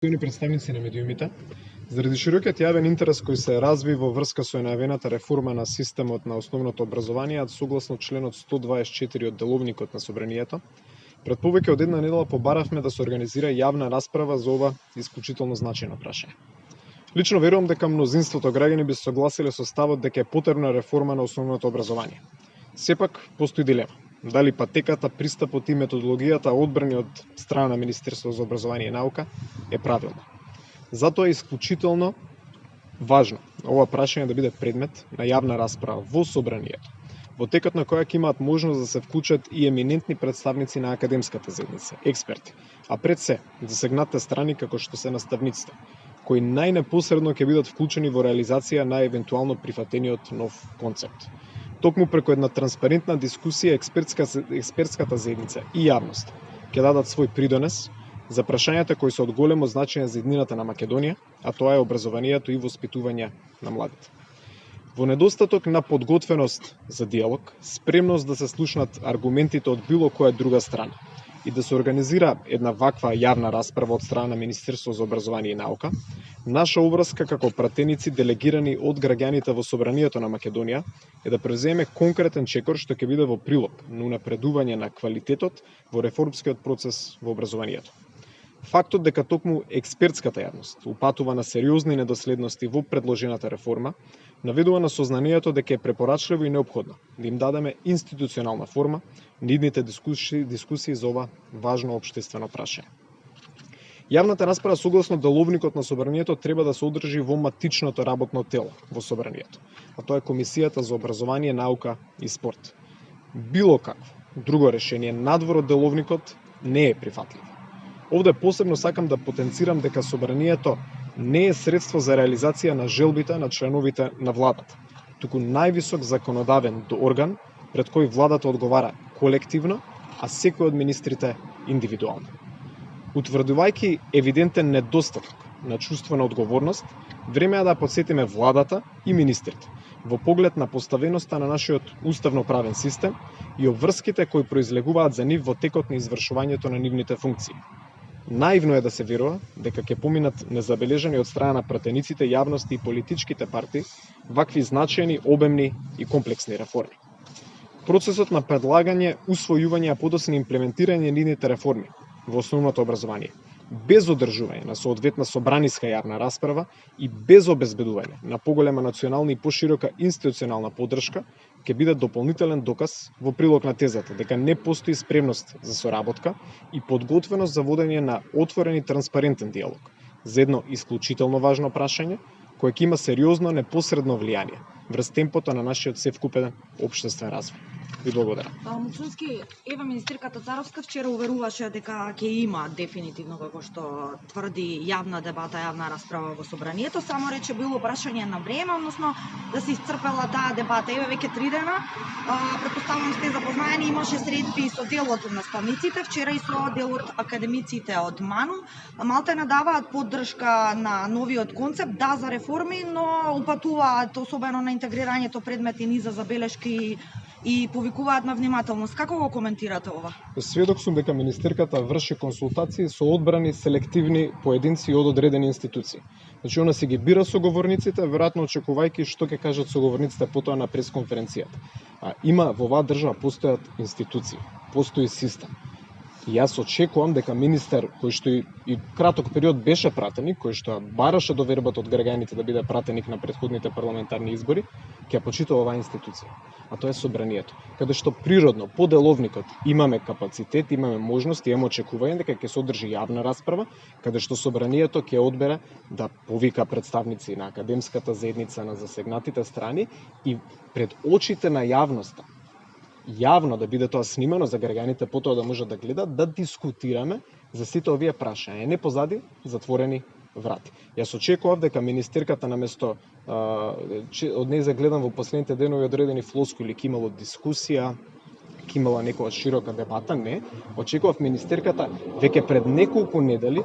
Представници на медиумите, заради широкиот јавен интерес кој се разви во врска со најавената реформа на системот на основното образование, согласно членот 124 од Деловникот на Собранието, пред повеќе од една недела побаравме да се организира јавна расправа за ова исклучително значајно прашање. Лично верувам дека мнозинството граѓани би се согласиле со ставот дека е потребна реформа на основното образование. Сепак постои дилема. Дали патеката, пристапот и методологијата одбрани од страна на Министерството за образование и наука е правилна. Затоа е исклучително важно ова прашање да биде предмет на јавна расправа во Собранието, во текот на која ќе имаат можност да се вклучат и еминентни представници на академската заедница, експерти, а пред се засегнатите страни како што се наставниците, кои најнепосредно ќе бидат вклучени во реализација на евентуално прифатениот нов концепт. Токму преку една транспарентна дискусија експертската заедница и јавност ќе дадат свој придонес за прашањата кои се од големо значење за иднината на Македонија, а тоа е образованието и воспитување на младите. Во недостаток на подготвеност за диалог, спремност да се слушнат аргументите од било која друга страна и да се организира една ваква јавна расправа од страна на Министерството за образование и наука, наша обврска како пратеници делегирани од граѓаните во Собранието на Македонија е да превземе конкретен чекор што ќе биде во прилог на унапредување на квалитетот во реформскиот процес во образованието. Фактот дека токму експертската јавност упатува на сериозни недоследности во предложената реформа, наведува на сознанието дека е препорачливо и неопходно да им дадеме институционална форма на идните дискусии за ова важно општествено прашање. Јавната расправа согласно Деловникот на Собранието треба да се одржи во матичното работно тело во Собранието, а тоа е Комисијата за образование, наука и спорт. Било какво друго решение надвор од Деловникот не е прифатливо. Овде посебно сакам да потенцирам дека Собранието не е средство за реализација на желбите на членовите на владата, туку највисок законодавен орган пред кој владата одговара колективно, а секој од министрите индивидуално. Утврдувајќи евидентен недостаток на чувство на одговорност, време е да подсетиме владата и министрите во поглед на поставеноста на нашиот уставно-правен систем и обврските кои произлегуваат за нив во текот на извршувањето на нивните функции. Наивно е да се верува дека ќе поминат незабележани од страна на пратениците, јавности и политичките партии вакви значајни, обемни и комплексни реформи. Процесот на предлагање, усвојување, а подоцна имплементирање на нивните реформи во основното образование, без одржување на соодветна собраниска јавна расправа и без обезбедување на поголема национална и поширока институционална поддршка, ќе биде дополнителен доказ во прилог на тезата дека не постои спремност за соработка и подготвеност за водење на отворен и транспарентен диалог за едно исклучително важно прашање кое ќе има сериозно непосредно влијание врз темпото на нашиот севкупен општествен развој. Ви благодарам. Муцунски, ева министерката Царовска вчера уверуваше дека ќе има дефинитивно, како што тврди, јавна дебата, јавна расправа во Собранието, само рече било прашање на време, односно да се исцрпела таа дебата. Еве веќе 3 дена, претпоставувам сте запознаени, имаше средби со дел од наставниците, вчера и со дел од академиците од МАНУ. Малте надаваат поддршка на новиот концепт, да за реформи, но упатуваат особено на интегрирањето предмети ни за забелешки и повикуваат на внимателност. Како го коментирате ова? Сведок сум дека министерката врши консултации со одбрани селективни поединци од одредени институции. Значи, она си ги бира соговорниците, веројатно очекувајќи што ќе кажат соговорниците потоа на пресконференцијата. Има во оваа држава постојат институции, постои систем. И јас очекувам дека министер кој што и краток период беше пратеник, кој што бараше довербата од граѓаните да биде пратеник на претходните парламентарни избори, ќе почитува оваа институција. А тоа е Собранието, каде што природно по Деловникот имаме капацитет, имаме можност, имаме очекување дека ќе се одржи јавна расправа, каде што Собранието ќе одбере да повика представници на академската заедница, на засегнатите страни и пред очите на јавноста, јавно да биде тоа снимано за граѓаните потоа да можат да гледат, да дискутираме за сите овие прашања, не позади затворени врати. Јас очекував дека министерката наместо од неј загледам во последните денови одредени флоскули, ќе имало дискусија, ќе имала некоја широка дебата, не. Очекував министерката веќе пред неколку недели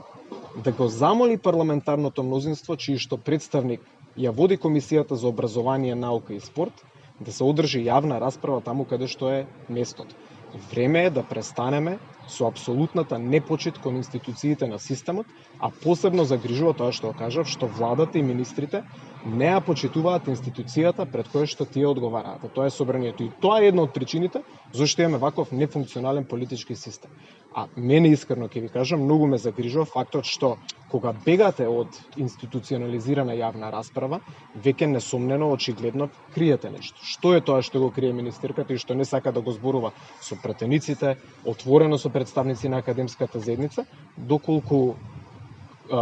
да го замоли парламентарното мнозинство, чиј што представник ја води Комисијата за образование, наука и спорт, да се одржи јавна расправа таму каде што е местото. Време е да престанеме со апсолутната непочит кон институциите на системот, а посебно загрижува тоа што кажав, што владата и министрите не ја почитуваат институцијата пред која што тие одговараат. Тоа е собранието. И тоа е една од причините зашто имаме ваков нефункционален политички систем. А мене искрено ќе ви кажам, многу ме загрижува фактот што кога бегате од институционализирана јавна расправа, веќе несомнено очигледно криете нешто. Што е тоа што го крие министерката и што не сака да го зборува со пратениците, отворено со представници на академската заедница, доколку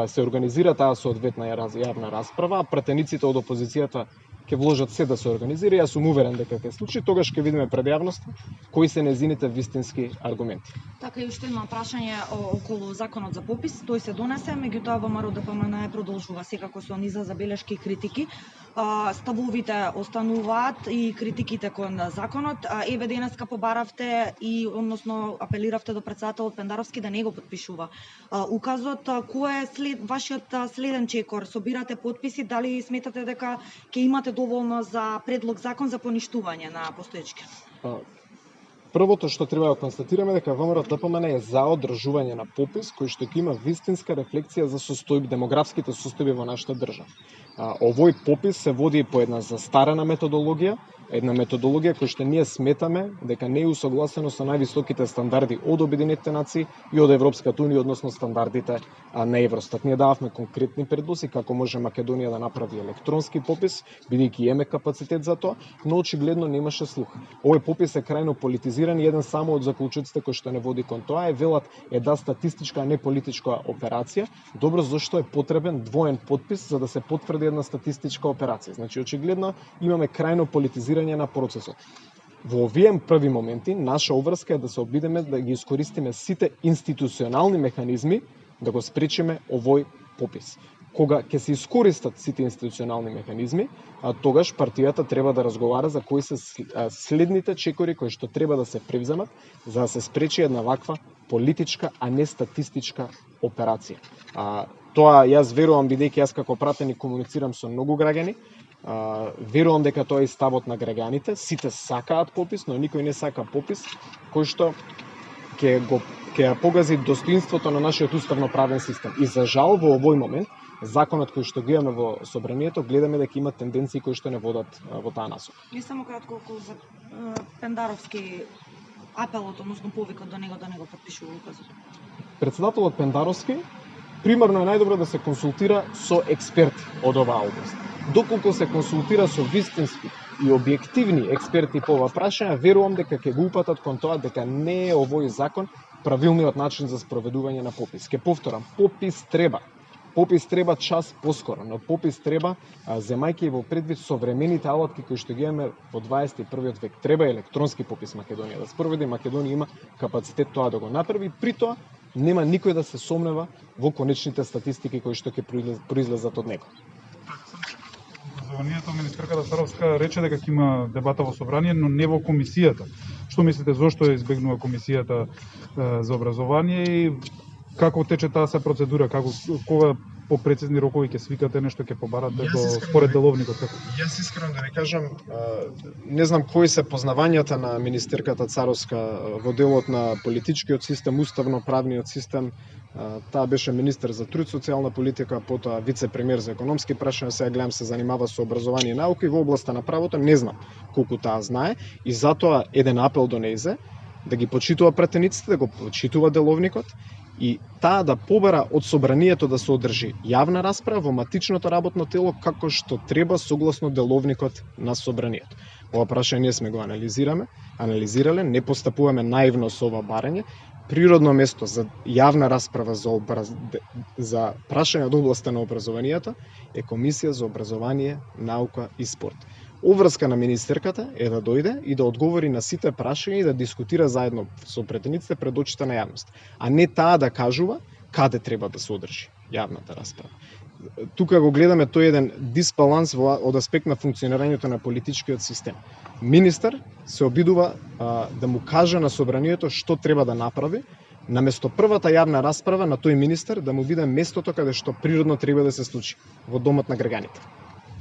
се организира таа соодветна јавна расправа, а пратениците од опозицијата ќе вложат се да се организира, јас сум уверен дека ќе случи, тогаш ќе видиме пред јавноста кои се незините вистински аргументи. Така и уште едно прашање околу законот за попис. Тој се донесе, меѓутоа ВМРО ДПМН продолжува секако со низа забелешки и критики. Ставовите остануваат и критиките кон законот. Еве денеска побаравте и односно апелиравте до претседателот Пендаровски да не го потпишува указот. Кој е вашиот следен чекор? Собирате потписи, дали сметате дека ќе имате доволно за предлог закон за поништување на постоечки? Првото што треба да констатираме дека ВМРО ДПМН е за одржување на попис кој што ќе има вистинска рефлексија за демографските состојби во нашата држава. Овој попис се води по една застарена методологија, една методологија која што ние сметаме дека не е усогласено со највисоките стандарди од Обединетите нации и од Европската унија, односно стандардите на Евростат. Ние дававме конкретни предлози како може Македонија да направи електронски попис, бидејќи имаме капацитет за тоа, но очигледно немаше слух. Овој попис е крајно политизиран и еден само од заклучоците кој што не води кон тоа е велат статистичка, а не политичка операција. Добро, зашто е потребен двоен потпис за да се потврди една статистичка операција? Значи очигледно имаме крајно политизирање на процесот. Во овие први моменти наша обврска е да се обидеме да ги искористиме сите институционални механизми да го спречиме овој попис. Кога ќе се искористат сите институционални механизми, тогаш партијата треба да разговара за кои се следните чекори кои што треба да се превземат за да се спречи една ваква политичка, а не статистичка операција. Тоа јас верувам, бидејќи јас како пратеник комуницирам со многу граѓани, верувам дека тоа е ставот на граѓаните, сите сакаат попис, но никој не сака попис кој што ќе ја погази достоинството на нашиот уставно правен систем. И за жал во овој момент законот кој што ги имаме во собранието гледаме дека има тенденции кои што не водат во таа насока. И само кратко околу за Пендаровски апелот, односно повикот до него да не го потпишува указот. Претседателот Пендаровски примарно е најдобро да се консултира со експерти од оваа област. Доколку се консултира со вистински и објективни експерти по ова прашање, верувам дека ќе го упатат кон тоа дека не е овој закон правилниот начин за спроведување на попис. Ке повторам, попис треба. Попис треба час поскоро, но попис треба, земајќи во предвид современите алатки кои што ги имаме во 21 век. Треба електронски попис Македонија да спроведе. Македонија има капацитет тоа да го направи. При тоа нема никој да се сомнева во конечните статистики кои што ќе произлезат од него. Образованието, министерката Царовска рече дека ќе има дебата во собрание, но не во комисијата. Што мислите, зошто ја избегнува комисијата за образование и како тече таа се процедура, кога по прецизни рокови ќе свикате нешто, ќе побарате според деловникот? Јас искрено да ви кажам, не знам кои се познавањата на министерката Царовска во делот на политичкиот систем, уставно-правниот систем. Таа беше министер за труд, социјална политика, потоа вице-премиер за економски прашања, сега гледам се занимава со образование и наука и во областа на правото, не знам колку таа знае и затоа еден апел до нејзе да ги почитува пратениците, да го почитува деловникот и таа да побара од собранието да се одржи јавна расправа во матичното работно тело како што треба согласно деловникот на собранието. Ова прашање ние сме го анализирале, не постапуваме наивно со ова барање. Природно место за јавна расправа за прашања од областа на образованието е Комисија за образование, наука и спорт. Обврска на министерката е да дојде и да одговори на сите прашања и да дискутира заедно со претениците пред очите на јавност, а не таа да кажува каде треба да се одржи јавната расправа. Тука го гледаме тој еден дисбаланс од аспект на функционирањето на политичкиот систем. Министер се обидува да му каже на собранието што треба да направи, наместо првата јавна расправа на тој министер да му биде местото каде што природно треба да се случи, во домот на граѓаните.